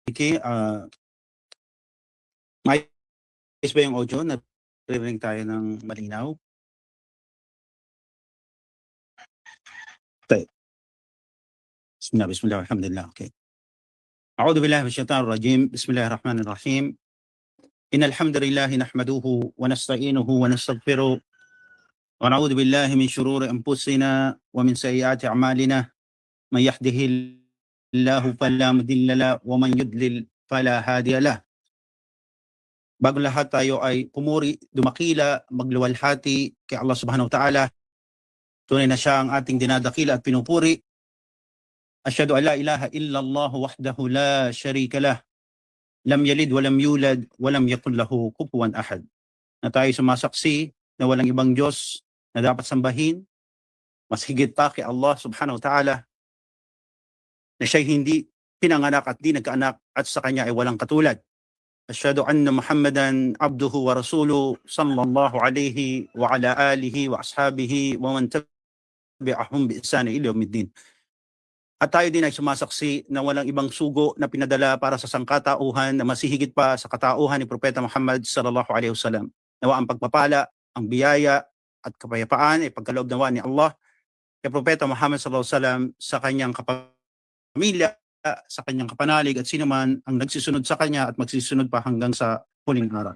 Okay, maayos ba yung audio? Naririnig tayo ng malinaw? طيب. بسم الله والحمد لله. Okay. أعوذ بالله من الشيطان الرجيم. بسم الله الرحمن الرحيم. إن الحمد لله نحمده ونستعينه ونستغفره ونعوذ بالله من شرور أنفسنا ومن سيئات أعمالنا. من يهده الله فلا مضل له ومن يضلل فلا هادي له. Bago lahat tayo ay pumuri, dumakila, magluwalhati kay Allah subhanahu wa ta'ala. Tunay na siya ang ating dinadakila at pinupuri. Asyhadu an la ilaha illallah wahdahu la syarika lah. Lam yalid walam yulad walam yakul lahu kufuwan ahad. Na tayo sumasaksi na walang ibang Diyos na dapat sambahin, mas higit pa kay Allah subhanahu wa ta'ala, na siya'y hindi pinanganak at di nagkaanak at sa kanya ay walang katulad. Asyhadu anna Muhammadan abduhu wa rasuluhu sallallahu alayhi wa ala alihi wa ashabihi wa man tabi'ahum bi ihsan ila yaumiddin. At tayo din ay sumasaksi na walang ibang sugo na pinadala para sa sangkatauhan na masihigit pa sa katauhan ni Propeta Muhammad sallallahu alaihi wasallam. Nawa ang pagpapala, ang biyaya at kapayapaan ay pagkaloob nawa ni Allah kay Propeta Muhammad sallallahu alaihi wasallam, sa kanyang kapamilya, sa kanyang kapanalig at sino man ang nagsisunod sa kanya at magsisunod pa hanggang sa huling araw.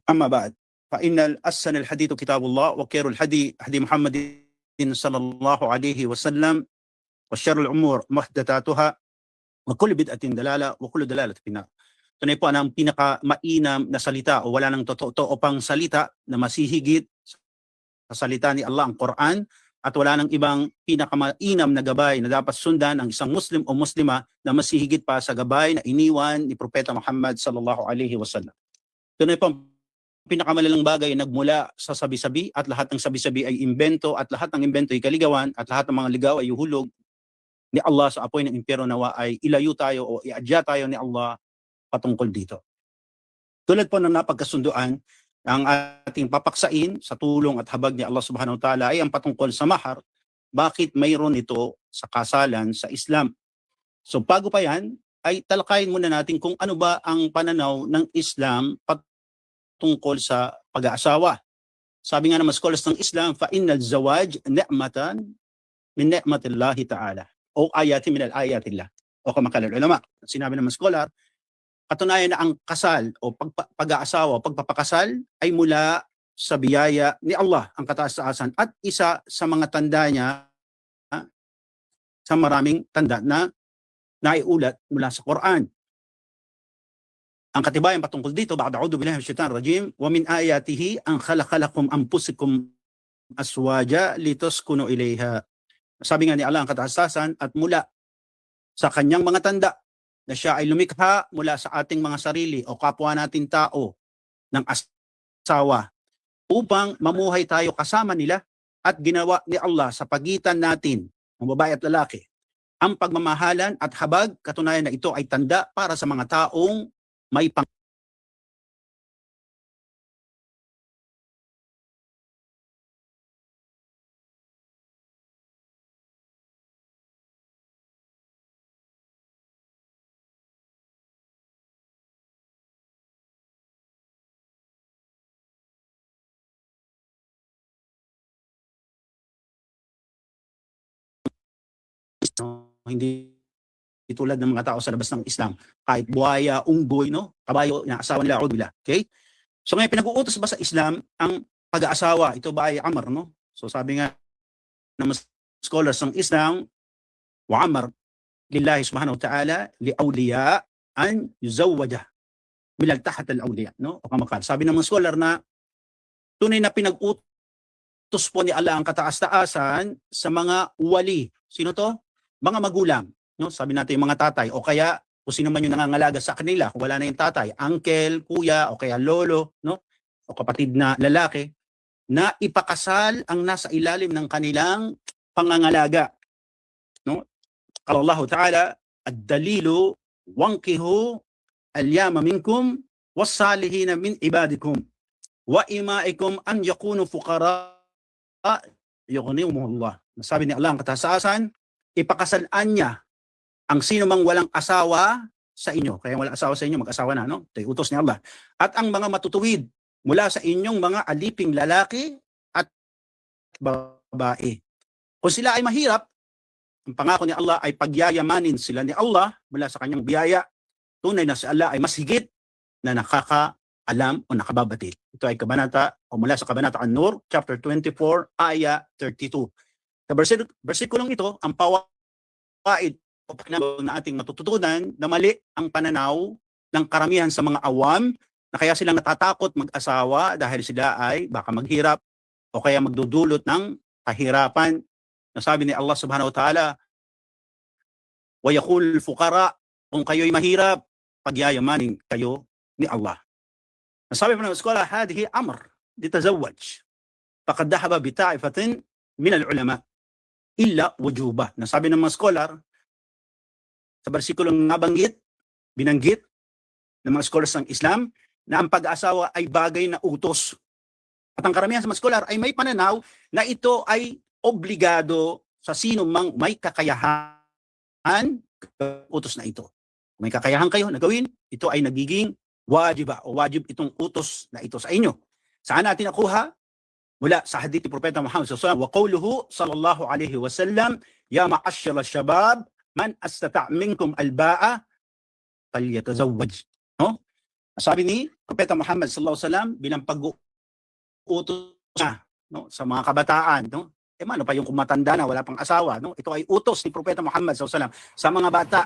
Amma ba'd, fa innal ahsanal hadithu kitabullah wa khairul hadi hadi Muhammadin sallallahu alaihi wasallam wa syarrul umur muhdatsatuha wa kullu bid'atin dalalah wa kullu dalalatin finnar. Tunay po ang pinakamainam na salita o wala nang totoo pang salita na masihigit sa salita ni Allah, ang Quran, at wala nang ibang pinakamainam na gabay na dapat sundan ang isang Muslim o Muslima na masihigit pa sa gabay na iniwan ni Propeta Muhammad sallallahu alaihi wasallam. Tunay po, pinakamalalang bagay ay nagmula sa sabi-sabi, at lahat ng sabi-sabi ay imbento, at lahat ng imbento ay kaligawan, at lahat ng mga ligaw ay uhulog ni Allah sa apoy ng impyerno. Nawa ay ilayo tayo o iadya tayo ni Allah patungkol dito. Tulad po ng napagkasunduan, ang ating papaksain sa tulong at habag ni Allah subhanahu wa ta'ala ay ang patungkol sa mahar. Bakit mayroon ito sa kasalan sa Islam? So bago pa yan, ay talakayin muna natin kung ano ba ang pananaw ng Islam patungkol sa pag-aasawa. Sabi nga ng mga scholars ng Islam, fa innal zawaj ni'matan min ni'matillahi ta'ala, o ayatin min al-ayatillah, o kamakalal ulama. Sinabi ng mga scholar, katunayan na ang kasal o pag-aasawa o pagpapakasal ay mula sa biyaya ni Allah, ang kataas-taasan, at isa sa mga tanda niya, sa maraming tanda na naiulat mula sa Quran. Ang katibayan patungkol dito, ba'da a'udhu billahi minash shaitanir rajim, wa min ayatihi an khalaqalakum anfusakum aswaja litaskunu ilayha. Sabi nga ni Allah, ang kataas-taasan, at mula sa kanyang mga tanda na siya ay lumikha mula sa ating mga sarili o kapwa natin tao ng asawa upang mamuhay tayo kasama nila, at ginawa ni Allah sa pagitan natin ng babae at lalaki ang pagmamahalan at habag. Katunayan na ito ay tanda para sa mga taong may hindi tulad ng mga tao sa labas ng Islam, kahit buhaya, unggoy, no, kabayo, na asawa nila, udula. Okay? So ngayon, pinag-uutos ba sa Islam ang pag-aasawa? Ito ba ay amar, no? So sabi nga ng scholars ng Islam, wa amar lillahi subhanahu wa ta'ala li awliya an yuzawwaja bilal tahat al-awliya, no? O kamakal. Sabi ng mga scholar na tunay na pinag-utos po ni Allah ang kataas-taasan sa mga wali. Sino to? Mga magulang, no? Sabi natin yung mga tatay, o kaya kung sino man yung nangangalaga sa kanila, kung wala na yung tatay, uncle, kuya, o kaya lolo, no? O kapatid na lalaki, na ipakasal ang nasa ilalim ng kanilang pangangalaga, no? Qala Allah Ta'ala, ad-dalilu wankihu al-yama minkum was-salihina min ibadikum wa imaikum an yakunu fuqara yughnihumullah. Sabi ni Allah ang kataas-taasan, ipakasalan niya ang sino mang walang asawa sa inyo, kaya wala asawa sa inyo, mag-asawa na, no? Ito yung utos ni Allah. At ang mga matutuwid mula sa inyong mga aliping lalaki at babae. Kung sila ay mahirap, ang pangako ni Allah ay pagyayamanin sila ni Allah mula sa kanyang biyaya. Tunay na si Allah ay mas higit na nakakaalam o nakababatid. Ito ay kabanata o mula sa kabanata An-Nur, chapter 24, aya 32. Sa versikulong ito, ang pawaid na ating matututunan na mali ang pananaw ng karamihan sa mga awam na kaya silang natatakot mag-asawa dahil sila ay baka maghirap o kaya magdudulot ng kahirapan. Nasabi ni Allah subhanahu wa ta'ala, wa yaqul fuqara, kung kayo'y mahirap, pagyayamanin kayo ni Allah. Nasabi pa ng eskola, hadihi amr litazawwaj faqad dhahaba bi ta'ifatin min al-ulama illa wujuba. Nasabi ng mga scholar sa bersikulong binanggit ng mga scholars ng Islam na ang pag-aasawa ay bagay na utos. At ang karamihan sa mga scholar ay may pananaw na ito ay obligado sa sino mang may kakayahan utos na ito. Kung may kakayahan kayo na gawin, ito ay nagiging wajiba o wajib itong utos na ito sa inyo. Saan natin nakuha? Mula sa hadith ni Propeta Muhammad sallallahu alaihi wasallam, wa qawluhu sallallahu alaihi wasallam, ya ma'ashara syabab man astata' minkum al-ba'a falyatazawwaj. No? Sabi ni Propeta Muhammad sallallahu alaihi wasallam bilang pag-uutos niya, no, sa mga kabataan, no? Mano pa yung kumatanda na wala pang asawa, no? Ito ay utos ni Propeta Muhammad sallallahu alaihi wasallam sa mga bata.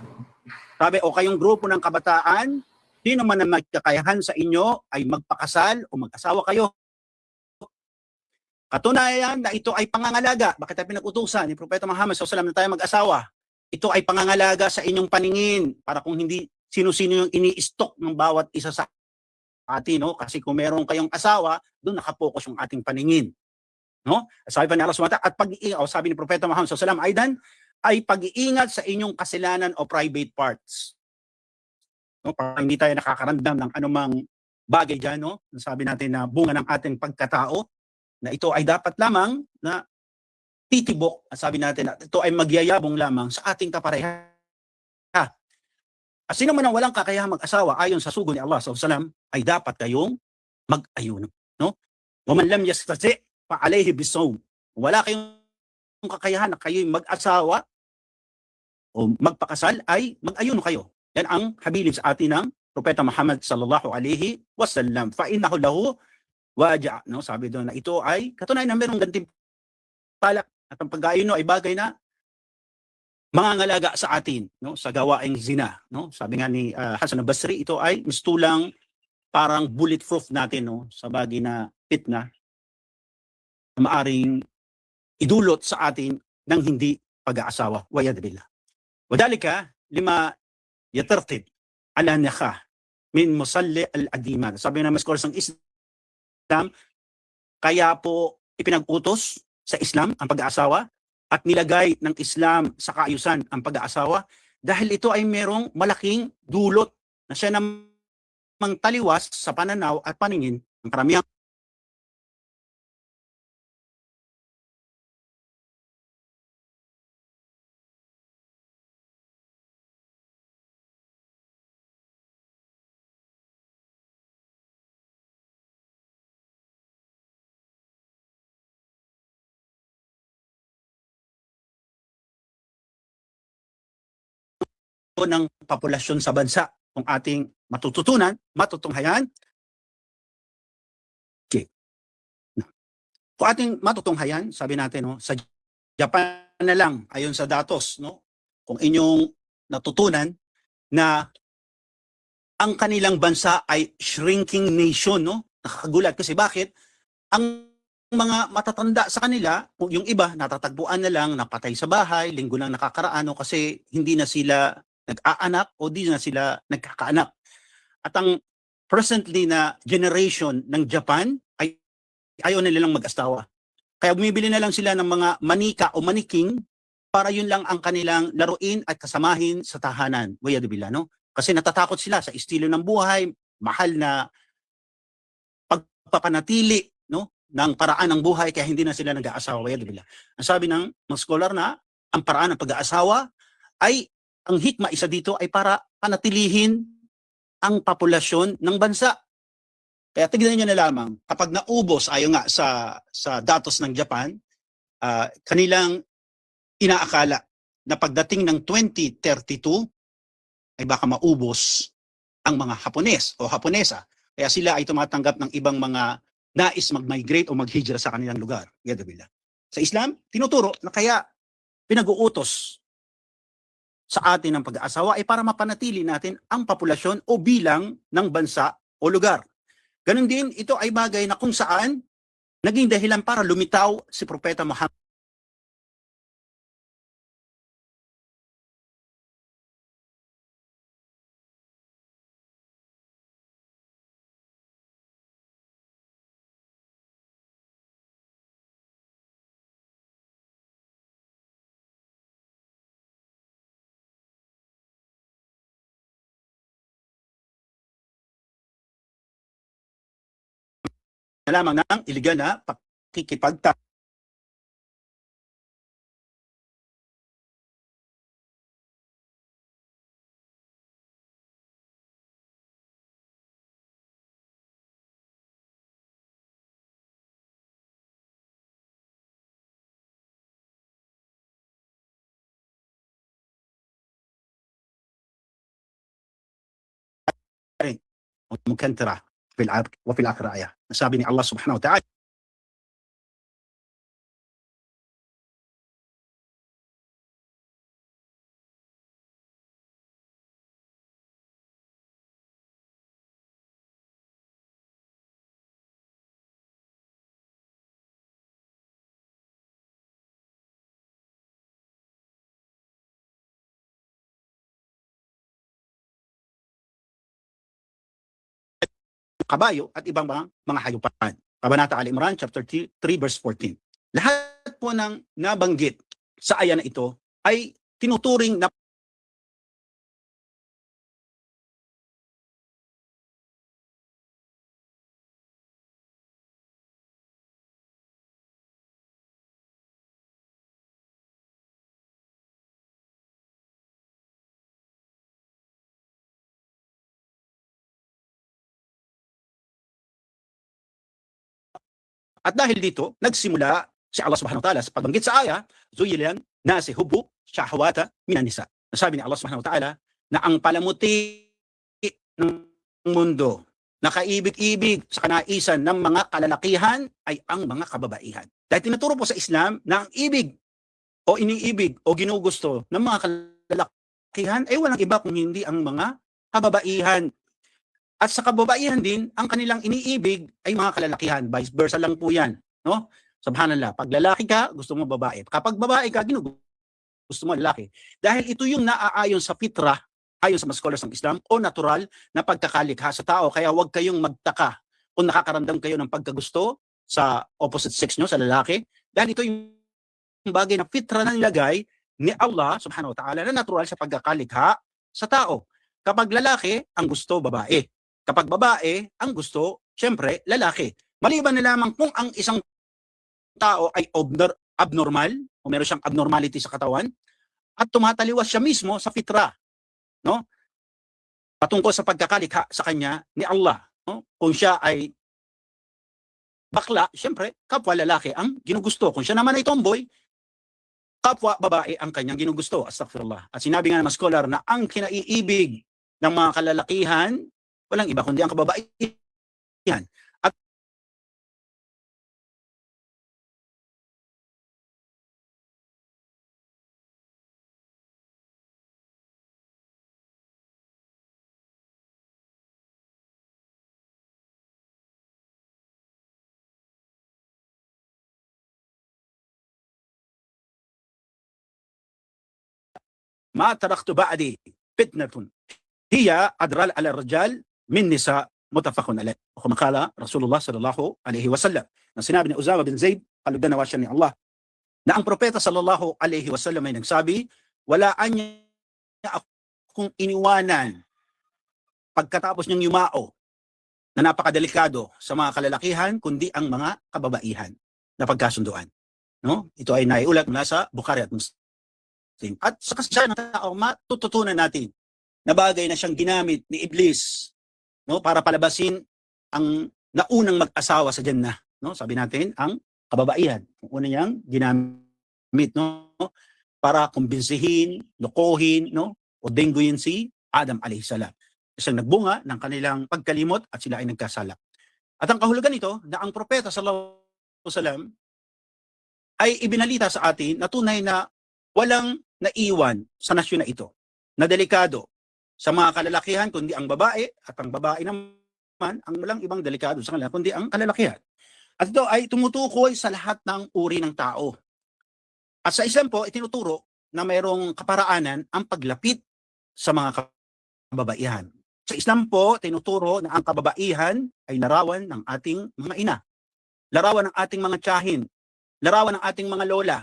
Sabi, o kayong grupo ng kabataan, sino man ang magkakayahan sa inyo ay magpakasal o mag-asawa kayo. Katunayan na ito ay pangangalaga. Bakit tayo pinag-utusan ni Propeta Muhammad sallallahu alaihi wasallam na tayo mag-asawa? Ito ay pangangalaga sa inyong paningin para kung hindi sino-sino yung ini-stock ng bawat isa sa atin, no? Kasi kung meron kayong asawa, doon nakapokus yung ating paningin, no? Sabi pa ni Allah SWT, at pag-iingat, sabi ni Propeta Muhammad sallallahu alaihi wasallam, ay pag-iingat sa inyong kasalanan o private parts. No? Para hindi tayo nakakaramdam ng anumang bagay diyan, no? Sabi natin na bunga ng ating pagkatao na ito ay dapat lamang na titibok, sabi natin na ito ay magyayabong lamang sa ating kapareha. At sino man ang walang kakayahang mag-asawa ayon sa sugo ni Allah SAW ay dapat kayong mag-ayuno, no? Wa man lam yastati fa alayhi bisawm. Wala kayong kakayahan na kayo'y mag-asawa o magpakasal ay mag-ayuno kayo. Yan ang habilin sa atin ng Propeta Muhammad sallallahu alaihi wasallam. Fa innahu lahu waja, no? Sabi doon na ito ay katunayan na mayroong gantimpala at ang pag-ayuno ay bagay na mangangalaga sa atin, no, sa gawaing zina, no? Sabi nga ni Hasan al-Basri, ito ay mistulang parang bulletproof natin, no, sa bagay na fitna na maaring idulot sa atin ng hindi pag-aasawa. Wa'yad billah. Wadalika lima yatartib ala nikah min musalli al-adima. Sabi nga ng scholars ng Islam, kaya po ipinag-utos sa Islam ang pag-aasawa at nilagay ng Islam sa kaayusan ang pag-aasawa dahil ito ay merong malaking dulot na siya namang taliwas sa pananaw at paningin ng karamihan ng populasyon sa bansa. Kung ating matutunghayan, okay. Kung ating matutunghayan, sabi natin, no, sa Japan na lang, ayon sa datos, no, kung inyong natutunan na ang kanilang bansa ay shrinking nation, no? Nakakagulat kasi bakit? Ang mga matatanda sa kanila, yung iba natatagpuan na lang, napatay sa bahay, linggo lang nakakaraan, no, kasi hindi na sila nag-aanak o di na sila nagkakaanak. At ang presently na generation ng Japan ay ayaw nila lang mag-asawa. Kaya bumibili na lang sila ng mga manika o maniking para yun lang ang kanilang laruin at kasamahin sa tahanan. Waya dubila, no? Kasi natatakot sila sa estilo ng buhay, mahal na pagpapanatili, no, ng paraan ng buhay, kaya hindi na sila nag-aasawa. Waya dubila. Ang sabi ng mga scholar na ang paraan ng pag-aasawa ay ang hikma isa dito ay para panatilihin ang populasyon ng bansa. Kaya tignan nyo na lamang, kapag naubos, ayon nga sa datos ng Japan, kanilang inaakala na pagdating ng 2032 ay baka maubos ang mga Hapones o Haponesa. Kaya sila ay tumatanggap ng ibang mga nais mag-migrate o mag-hijra sa kanilang lugar. Sa Islam, tinuturo na kaya pinag-uutos sa atin ng pag-aasawa ay para mapanatili natin ang populasyon o bilang ng bansa o lugar. Ganon din, ito ay bagay na kung saan naging dahilan para lumitaw si Propeta Muhammad. Na lamang ng iligal na pakikipagta. مكنترة وفي الآخرة آية. Sabi ni Allah subhanahu wa ta'ala, kabayo at ibang mga hayupan. Kabanata Al-Imran chapter 3 verse 14. Lahat po ng nabanggit sa aya na ito ay tinuturing na at dahil dito, nagsimula si Allah subhanahu wa ta'ala sa pagbanggit sa aya, zuyilan nasi hubu shahwata minan nisa. Nasabi ni Allah subhanahu wa ta'ala na ang palamuti ng mundo, nakaibig-ibig sa kanaisan ng mga kalalakihan ay ang mga kababaihan. Dahil tinuturo po sa Islam na ang ibig o iniibig o ginugusto ng mga kalalakihan ay walang iba kung hindi ang mga kababaihan. At sa kababaihan din, ang kanilang iniibig ay mga kalalakihan. Vice versa lang po yan. No? Subhanallah, pag lalaki ka, gusto mo babae. Kapag babae ka, gusto mo lalaki. Dahil ito yung naaayon sa fitrah, ayon sa mga scholars ng Islam, o natural na pagkakalikha sa tao. Kaya huwag kayong magtaka kung nakakaramdam kayo ng pagkagusto sa opposite sex nyo, sa lalaki. Dahil ito yung bagay na fitrah na nilagay ni Allah subhanahu wa ta'ala na natural sa pagkakalikha sa tao. Kapag lalaki, ang gusto babae. Kapag babae, ang gusto, syempre, lalaki. Maliban na lamang kung ang isang tao ay abnormal, o meron siyang abnormality sa katawan, at tumataliwas siya mismo sa fitrah, no? Patungkol sa pagkakalikha sa kanya ni Allah. No? Kung siya ay bakla, syempre, kapwa lalaki ang ginugusto. Kung siya naman ay tomboy, kapwa babae ang kanyang ginugusto. Astaghfirullah. At sinabi nga ng mga scholar na ang kinaiibig ng mga kalalakihan, walang iba kundi ang kababaihan. At ma taraktu ba'di fitnatun hiya adral ala rajal min nisa mutafaqun alayh. Kumakala Rasulullah sallallahu alaihi wasallam. Na sinabi ni Uzama bin Zaid, kalugdan nawa siya ni Allah, na ang propeta sallallahu alaihi wasallam ay nagsabi, walaan niya akong iniwanan pagkatapos niyang yumao na napakadelikado sa mga kalalakihan kundi ang mga kababaihan na pagkasunduan. No? Ito ay naiulat mula sa Bukhari at Muslim. At sa kasalanan ng tao, matututunan natin na bagay na siyang ginamit ni Iblis, no, para palabasin ang naunang mag-asawa sa Jannah, no? Sabi natin ang kababaihan, una niyang ginamit, no, para kumbinsihin, lokohin, no, o dengguin si Adam alayhi salam. Siyang nagbunga ng kanilang pagkalimot at sila ay nagkasala. At ang kahulugan nito na ang propeta sallallahu alaihi wasallam ay ibinalita sa atin na tunay na walang naiwan sa nasyon na ito, na delikado sa mga kalalakihan kundi ang babae, at ang babae naman ang walang ibang delikado sa kanila kundi ang kalalakihan. At ito ay tumutukoy sa lahat ng uri ng tao. At sa Islam po, itinuturo na mayroong kaparaanan ang paglapit sa mga kababaihan. Sa Islam po, tinuturo na ang kababaihan ay larawan ng ating mga ina, larawan ng ating mga tiyahin, larawan ng ating mga lola,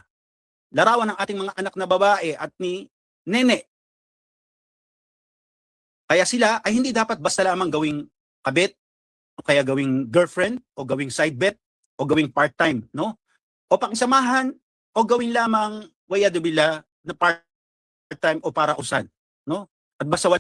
larawan ng ating mga anak na babae at ni nene. Kaya sila ay hindi dapat basta lamang gawing kabit, o kaya gawing girlfriend, o gawing side bet, o gawing part-time, no? O pangsamahan, o gawing lamang wayado bila na part-time o para usan, no? At basta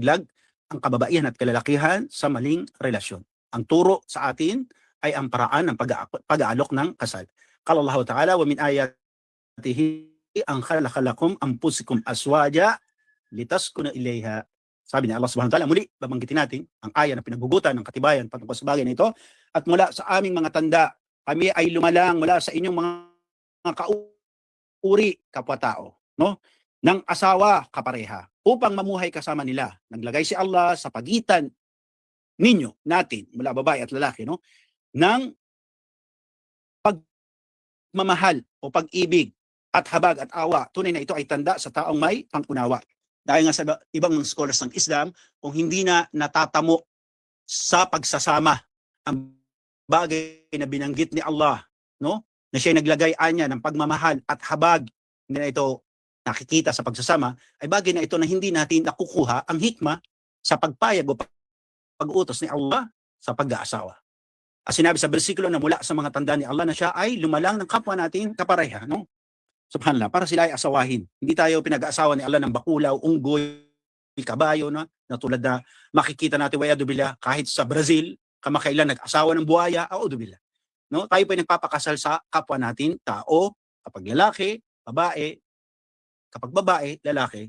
lag ang kababaihan at kalalakihan sa maling relasyon. Ang turo sa atin ay ang paraan ng pag-aalok ng kasal. Qala Allah Ta'ala, wa min ayatihi ang khalaqalakum anfusikum aswaja litaskuna ilayha. Sabi ni Allah Subhanahu wa Ta'ala, muli babanggitin natin ang aya na pinaghugutan ng katibayan patungkol sa bagay na ito. At mula sa aming mga tanda, kami ay lumalang mula sa inyong mga kauri, kapwa-tao, no, ng asawa kapareha upang mamuhay kasama nila. Naglagay si Allah sa pagitan ninyo, natin, mula babae at lalaki, no, ng pagmamahal o pag-ibig at habag at awa. Tunay na ito ay tanda sa taong may pangunawa. Dahil nga sa ibang scholars ng Islam, kung hindi na natatamo sa pagsasama ang bagay na binanggit ni Allah, no, na siya naglagay anya ng pagmamahal at habag, hindi na ito nakikita sa pagsasama, ay bagay na ito na hindi natin nakukuha ang hikma sa pagpayag o pag-utos ni Allah sa pag-aasawa. As sinabi sa bersikulo na mula sa mga tanda ni Allah na siya ay lumalang ng kapwa natin kapareha, no? Subhanallah, para sila ay asawahin. Hindi tayo pinag-aasawa ni Allah ng bakulaw, unggoy, kabayo, no? Na tulad na makikita natin wayado bila kahit sa Brazil, kamakailan nag-asawa ng buhaya, audu billah. No? Tayo pa nagpapakasal sa kapwa natin, tao, kapag lalaki, babae, kapag babae, lalaki,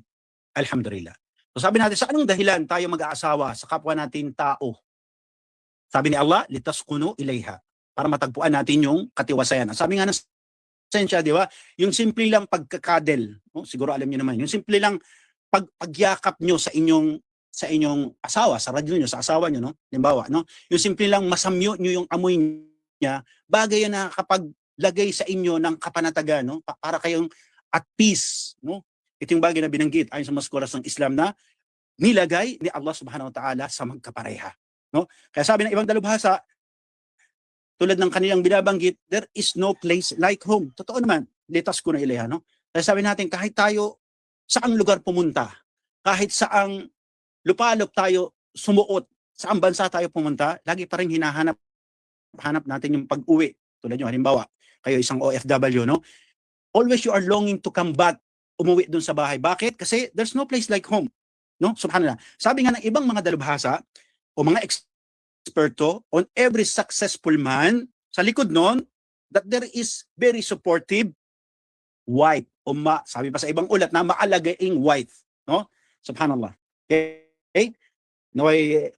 alhamdulillah. So sabi natin, sa anong dahilan tayo mag-aasawa sa kapwa natin tao? Sabi ni Allah, litaskunu ilayha, para matagpuan natin yung katiwasayan. Sabi nga ng sensya, di ba? Yung simple lang pagkakadel, no? Siguro alam niyo naman, yung simple lang pagyakap nyo sa inyong asawa, sa radyo nyo, sa asawa nyo, no? Halimbawa, no? Yung simple lang masamyo nyo yung amoy niya, bagay yan na kapag lagay sa inyo ng kapanatagan, no? Para kayong at peace, no? Ito yung bagay na binanggit ayon sa mga scholars ng Islam na nilagay ni Allah Subhanahu wa Ta'ala sa magkapareha, no? Kaya sabi ng ibang dalubhasa, tulad ng kanilang binabanggit, there is no place like home. Totoo naman, litaskuna ilayha, no? Kaya sabi natin, kahit tayo saang lugar pumunta, kahit saang lupalop tayo sumuot, saang bansa tayo pumunta, lagi pa rin hanap natin yung pag-uwi. Tulad nyo, halimbawa, kayo isang OFW, no? Always you are longing to come back, umuwi dun sa bahay. Bakit? Kasi there's no place like home, no? Subhanallah. Sabi nga ng ibang mga dalubhasa o mga eksperto, on every successful man, sa likod nun, that there is very supportive wife o sabi pa sa ibang ulat na maalagaing wife, no? Subhanallah. Okay? Naway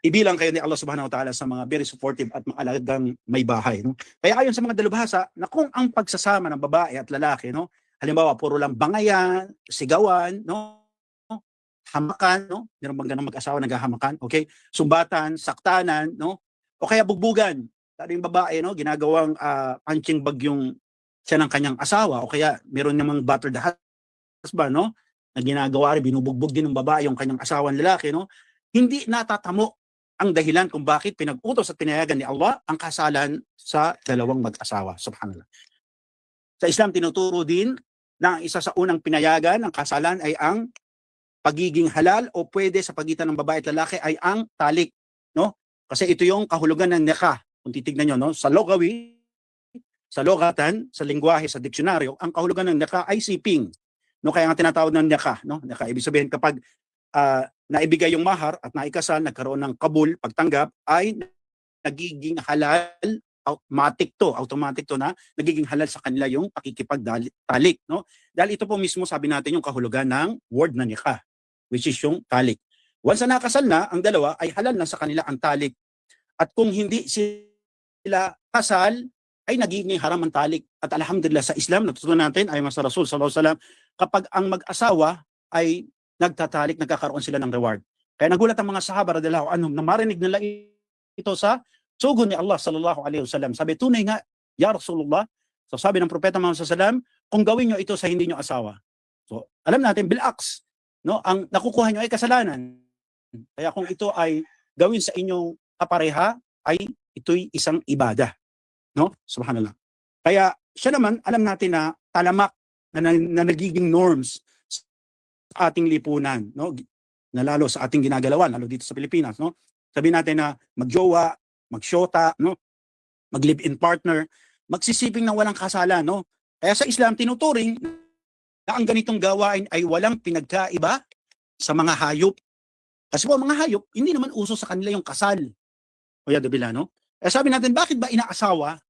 ibilang kayo ni Allah Subhanahu wa Ta'ala sa mga very supportive at maalagang may bahay, no? Kaya ayon sa mga dalubhasa, na kung ang pagsasama ng babae at lalaki, no, halimbawa puro lang bangayan, sigawan, no, hamakan, no, meron bang ganang mag-asawa naghahamakan, okay, sumbatan, saktanan, no, o kaya bugbugan, yung babae, no, ginagawang punching bag yung siya ng kanyang asawa, o kaya meron namang battered husband, no, na ginagawa rin, binubugbog din ng babae yung kanyang asawang lalaki, no. hindi natatamo ang dahilan kung bakit pinag-utos at pinayagan ni Allah ang kasalan sa dalawang mag-asawa. Subhanallah. Sa Islam, tinuturo din na isa sa unang pinayagan ng kasalan ay ang pagiging halal o pwede sa pagitan ng babae at lalaki ay ang talik, no? Kasi ito yung kahulugan ng nikah. Kung titignan nyo, no? Sa logawi, sa logatan, sa lingwahe, sa diksyonaryo, ang kahulugan ng nikah ay siping. No, kaya nga tinatawag ng nikah, no? Nikah, ibig sabihin kapag naibigay yung mahar at naikasal, nagkaroon ng kabul, pagtanggap, ay nagiging halal, automatic to na nagiging halal sa kanila yung pakikipagtalik, no? Dahil ito po mismo sabi natin yung kahulugan ng word na nikah, which is yung talik. Once na nakasal na, ang dalawa ay halal na sa kanila ang talik. At kung hindi sila kasal, ay nagiging haram ang talik. At alhamdulillah sa Islam, natutunan natin, ayon sa Rasul sallallahu alaihi wasallam, kapag ang mag-asawa ay nagtatalik, nagkakaroon sila ng reward. Kaya nagulat ang mga sahaba radhiyallahu anhum na marinig nila ito sa sugo ni Allah sallallahu alaihi wasallam. Sabi, tunay nga, ya Rasulullah. So sabi ng propeta Muhammad sallallahu alaihi wasallam, kung gawin nyo ito sa hindi nyo asawa. So alam natin, bilaks, no, ang nakukuha nyo ay kasalanan. Kaya kung ito ay gawin sa inyong kapareha, ay ito'y isang ibada. No? Subhanallah. Kaya siya naman, alam natin na talamak na nagiging norms sa ating lipunan, no? Na lalo sa ating ginagalawan, lalo dito sa Pilipinas, no? Sabihin natin na magjowa, magsyota, no? Mag-live-in partner, magsisiping na walang kasalan, no? Kaya sa Islam tinuturing na ang ganitong gawain ay walang pinagkaiba sa mga hayop. Kasi po mga hayop, hindi naman uso sa kanila yung kasal. O yan, Dabila, no? Eh sabi natin, bakit ba inaasawa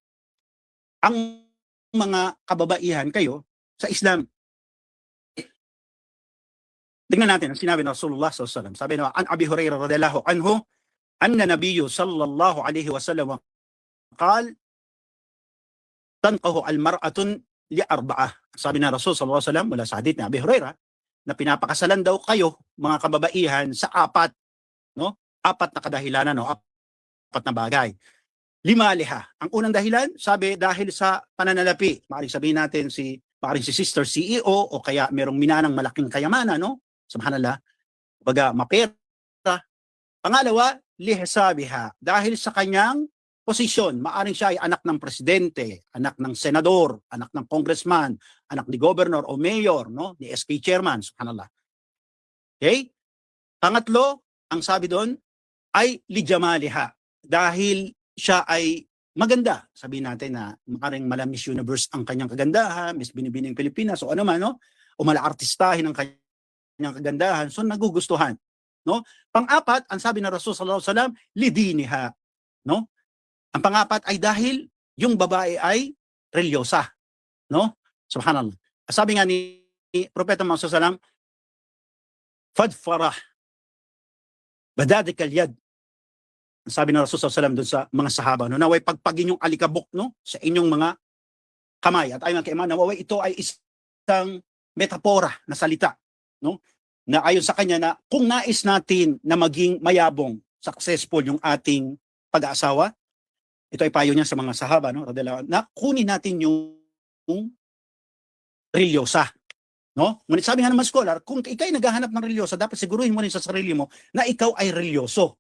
ang mga kababaihan kayo sa Islam? Tingnan natin ang sinabi ng Rasulullah sallallahu alaihi wasallam. Sabi na, an Abi Hurairah radhiyallahu anhu, anna nabiyyu sallallahu alaihi wasallam qal tanqahu al-mar'atun li arba'ah. Sabi na Rasul sallallahu alaihi wasallam mula sa hadith ni Abi Hurairah na pinapakasalan daw kayo mga kababaihan sa apat, no? Apat na kadahilanan, no? Apat na bagay. Lima liha. Ang unang dahilan, sabi, dahil sa pananalapi. Maaring sabihin natin maaring si sister CEO o kaya merong minanang malaking kayamanan, no? Subhanallah. Baga, mapera. Pangalawa, lihisabiha. Dahil sa kanyang posisyon, maaring siya ay anak ng presidente, anak ng senador, anak ng congressman, anak ni governor o mayor, no? Ni SK chairman, subhanallah. Okay? Pangatlo, ang sabi doon ay lijamaliha. Dahil siya ay maganda. Sabihin natin na maaaring mala Miss Universe ang kanyang kagandahan, Miss Binibining Pilipinas o ano man, no? O mala-artistahin ang kanyang kagandahan, so nagugustuhan, no? Pang-apat, ang sabi ng Rasul sallallahu alaihi wasallam, lidiniha, no? Ang pang-apat ay dahil yung babae ay religyosa, no? Subhanallah. Sabi nga ni Propeta Muhammad sallallahu alaihi wasallam, fadfarah badadikal yad. Sabi ng Rasul sallallahu alaihi wasallam doon sa mga sahaba, no, naway pagpagin yung alikabok, no, sa inyong mga kamay. At ayon kay Imam Nawawi, ito ay isang metapora na salita, no, na ayon sa kanya na kung nais natin na maging mayabong, successful yung ating pag-aasawa, ito ay payo niya sa mga sahaba, no, na kunin natin yung religyosa, no? Ngunit sabi nga ng mga scholar, kung ikay naghahanap ng religyosa, dapat siguruhin mo rin sa sarili mo na ikaw ay religyoso.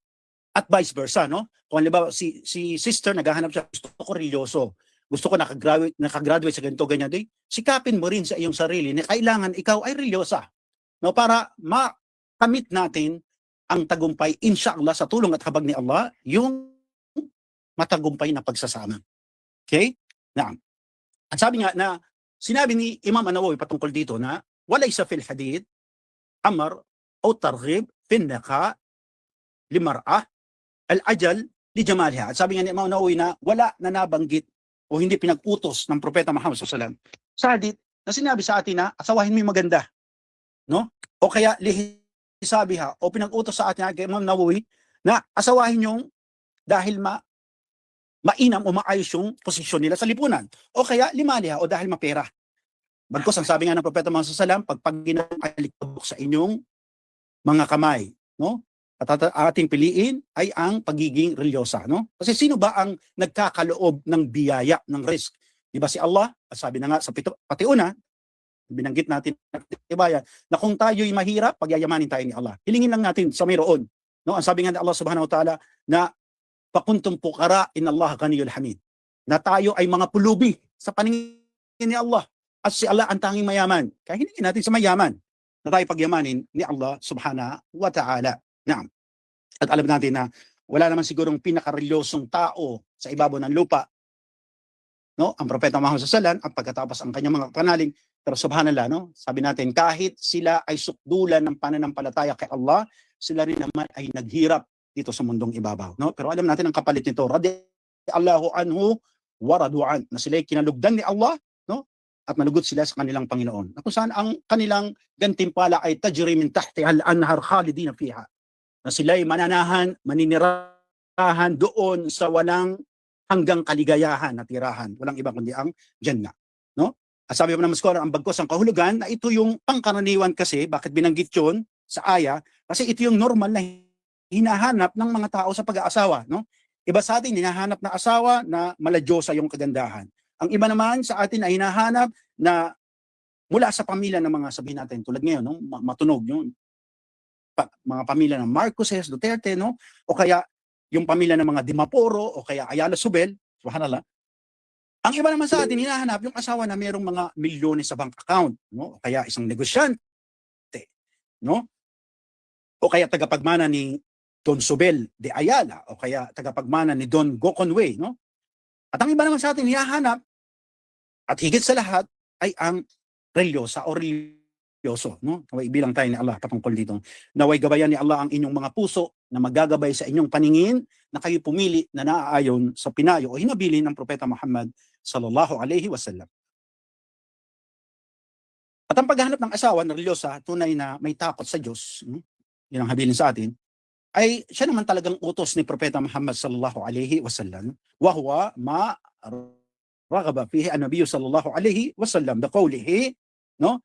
At vice versa, no? Kung halimbawa si sister naghahanap siya, gusto ko religyoso, gusto ko nakagraduate sa ganito, ganyan, sikapin mo rin sa iyong sarili na kailangan ikaw ay religyosa, no? Para makamit natin ang tagumpay, inshallah, sa tulong at habag ni Allah, yung matagumpay na pagsasama. Okay? Na. At sabi nga na, sinabi ni Imam An-Nawawi patungkol dito na, walaysa fil hadith, amar o targhib fin nikah limar'ah al-ajal li jamaliha. At sabi nga ni Imam Nawawi na wala na nabanggit o hindi pinag-utos ng Propeta Muhammad sallallahu alaihi wasallam sa hadith na sinabi sa atin na asawahin mo yung maganda, no? O kaya lihisabiha o pinag-utos sa atin kay Imam Nawawi na asawahin yung dahil mainam o maayos yung posisyon nila sa lipunan, o kaya limaliha o dahil mapera. Bagkus ang sabi nga ng Propeta Muhammad sallallahu alaihi wasallam, pagpagin ng alikabok sa inyong mga kamay, no? At ating piliin ay ang pagiging religyosa, no? Kasi sino ba ang nagkakaloob ng biyaya, ng risk? Di ba si Allah? At sabi na nga sa patiuna, binanggit natin na katibayan, na kung tayo'y mahirap, pagyayamanin tayo ni Allah. Hilingin lang natin sa mayroon, No, ang sabi nga ng Allah Subhanahu wa Ta'ala na pakuntum fuqara in Allah ghaniyul hamid. Na tayo ay mga pulubi sa paningin ni Allah. At si Allah ang tanging mayaman. Kaya hindi natin sa mayaman na tayo pagyamanin ni Allah Subhanahu wa Ta'ala. Naam. At alam natin na wala naman sigurong pinakarelyosong tao sa ibabaw ng lupa, no? Ang propeta Muhammad sallallahu alaihi wasallam at pagkatapos ang kanyang mga panaling. Pero subhanallah, no? Sabi natin kahit sila ay sukdulan ng pananampalataya kay Allah, sila rin naman ay naghirap dito sa mundong ibabaw, no? Pero alam natin ang kapalit nito, radiyallahu anhu wa radu'an, na sila ay kinalugdan ni Allah, no? At malugod sila sa kanilang Panginoon. Na kung saan ang kanilang gantimpala ay tajri min tahtiha al-anhar khalidina fiha. Na sila ay mananahan, maninirahan doon sa walang hanggang kaligayahan na tirahan. Walang iba kundi ang Jannah, no? At sabi pa naman scholar, ang bagkos ang kahulugan na ito yung pangkaraniwan kasi, bakit binanggit yun sa aya? Kasi ito yung normal na hinahanap ng mga tao sa pag-aasawa, no? Iba sa atin, hinahanap na asawa na maladyosa yung kagandahan. Ang iba naman sa atin ay hinahanap na mula sa pamilya ng mga, sabihin natin, tulad ngayon, no? Matunog yung mga pamilya ng Marcoses, Duterte, no? O kaya yung pamilya ng mga Dimaporo, o kaya Ayala Subel, subhanallah. Ang iba naman sa atin, hinahanap yung asawa na mayroong mga milyones sa bank account, no? O kaya isang negosyante, no? O kaya tagapagmana ni Don Subel de Ayala, o kaya tagapagmana ni Don Goconway, no? At ang iba naman sa atin, hinahanap, at higit sa lahat, ay ang relyosa o relyoso, no? Naway bilang tayo ni Allah patungkol dito. Naway gabayan ni Allah ang inyong mga puso na maggagabay sa inyong paningin na kayo pumili na naaayon sa pinayo o hinabili ng Propeta Muhammad sallallahu alaihi wasallam. At ang paghahanap ng asawa na relyosa, tunay na may takot sa Diyos, yun ang habilin sa atin, ay siya naman talagang utos ni Propeta Muhammad sallallahu alaihi wasallam, wa huwa ma raghaba fihi an-nabiy sallallahu alaihi wasallam biqawlihi, no?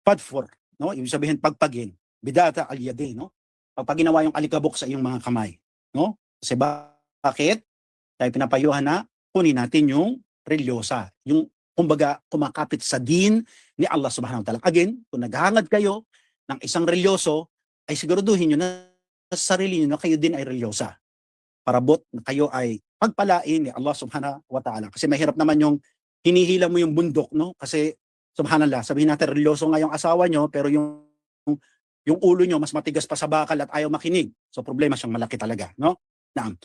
Fadfur, no? Ibig sabihin pagpagin, bidata al-yadayn, no? Pag ginawa yung alikabok sa iyong mga kamay, no? Kasi bakit? Tayo pinapayuhan na kunin natin yung relyosa, yung kumbaga kumakapit sa din ni Allah subhanahu wa ta'ala. Again, kung naghahangad kayo ng isang relyoso, ay siguraduhin nyo na sa sarili nyo na kayo din ay relyosa. Parabot na kayo ay pagpalain ni Allah subhanahu wa ta'ala. Kasi mahirap naman yung hinihila mo yung bundok, no? Kasi subhanallah, sabihin natin relyoso nga yung asawa nyo, pero yung ulo nyo mas matigas pa sa bakal at ayaw makinig. So problema siyang malaki talaga, no? Naam.